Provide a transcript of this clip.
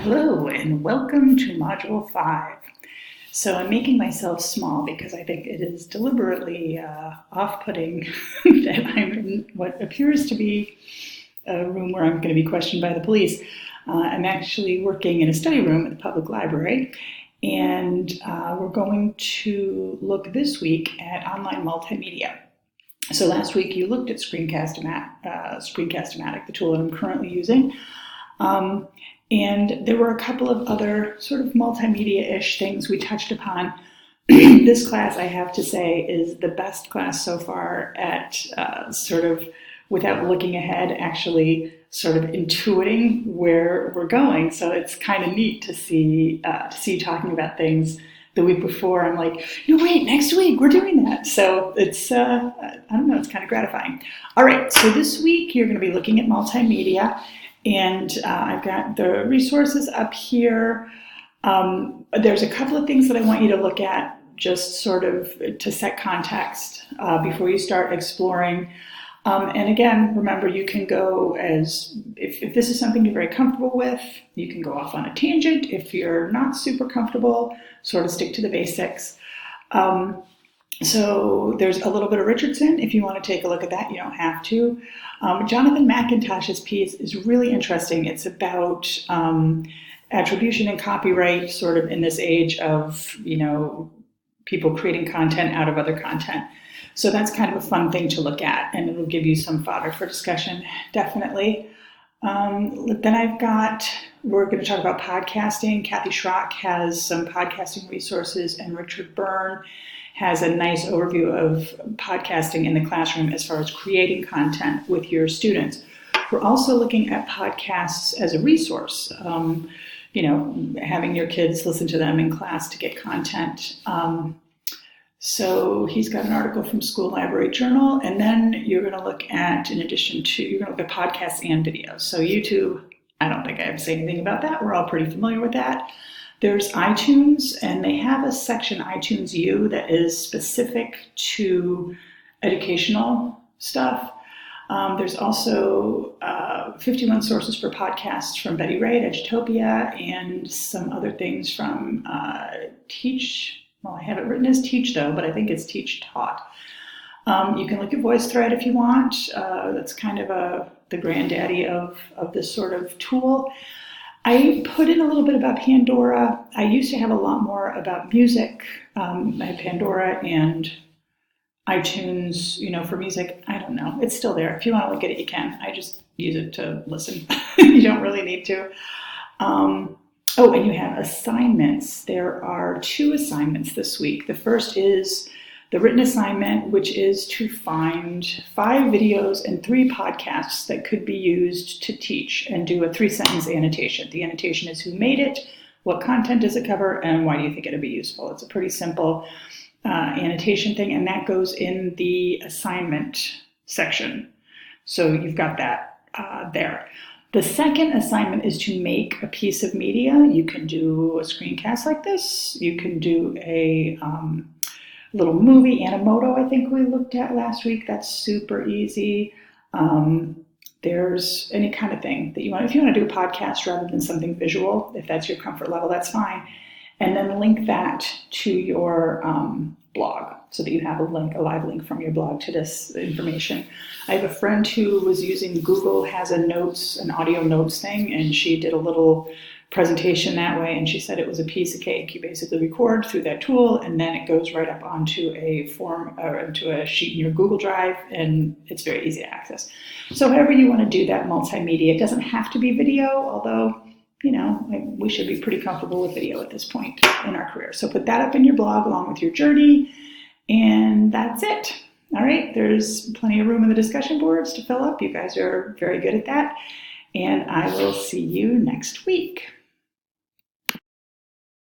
Hello and welcome to Module 5. So I'm making myself small because I think it is deliberately off-putting that I'm in what appears to be a room where I'm going to be questioned by the police. I'm actually working in a study room at the public library, and we're going to look this week at online multimedia. So last week you looked at Screencast-O-Matic, the tool that I'm currently using. And there were a couple of other sort of multimedia-ish things we touched upon. This class, I have to say, is the best class so far at sort of, without looking ahead, actually sort of intuiting where we're going. So it's kind of neat to see you talking about things. The week before, I'm like, no, wait, next week we're doing that. So it's, I don't know, it's kind of gratifying. All right, so this week you're going to be looking at multimedia. And I've got the resources up here. There's a couple of things that I want you to look at just sort of to set context before you start exploring. And again, remember, you can go if this is something you're very comfortable with, you can go off on a tangent. If you're not super comfortable, sort of stick to the basics. So there's a little bit of Richardson. If you want to take a look at that, you don't have to. Jonathan McIntosh's piece is really interesting. It's about attribution and copyright sort of in this age of, people creating content out of other content. So that's kind of a fun thing to look at, and it'll give you some fodder for discussion, definitely. Then we're going to talk about podcasting. Kathy Schrock has some podcasting resources, and Richard Byrne has a nice overview of podcasting in the classroom as far as creating content with your students. We're also looking at podcasts as a resource, having your kids listen to them in class to get content. So he's got an article from School Library Journal, and then you're going to look at, you're going to look at podcasts and videos. So YouTube, I don't think I have to say anything about that. We're all pretty familiar with that. There's iTunes, and they have a section, iTunes U, that is specific to educational stuff. There's also 51 sources for podcasts from Betty Ray at Edutopia, and some other things from Teach. Well, I have it written as Teach, though, but I think it's Teach Taught. You can look at VoiceThread if you want. That's kind of the granddaddy of this sort of tool. I put in a little bit about Pandora. I used to have a lot more about music. I had Pandora and iTunes, for music. I don't know. It's still there. If you want to look at it, you can. I just use it to listen. You don't really need to. And you have assignments. There are 2 assignments this week. The first is the written assignment, which is to find 5 videos and 3 podcasts that could be used to teach, and do a 3-sentence annotation. The annotation is who made it, what content does it cover, and why do you think it'll be useful. It's a pretty simple annotation thing, and that goes in the assignment section. So you've got that there. The second assignment is to make a piece of media. You can do a screencast like this. You can do a little movie, Animoto, I think we looked at last week. That's super easy. There's any kind of thing that you want. If you want to do a podcast rather than something visual, if that's your comfort level, that's fine. And then link that to your blog so that you have a live link from your blog to this information. I have a friend who was using Google, has an audio notes thing, and she did a little presentation that way, and she said it was a piece of cake. You basically record through that tool, and then it goes right up onto a form or into a sheet in your Google Drive, and it's very easy to access. So however you want to do that multimedia, it doesn't have to be video, although we should be pretty comfortable with video at this point in our career. So put that up in your blog along with your journey, and that's it. All right, there's plenty of room in the discussion boards to fill up. You guys are very good at that, and I will see you next week.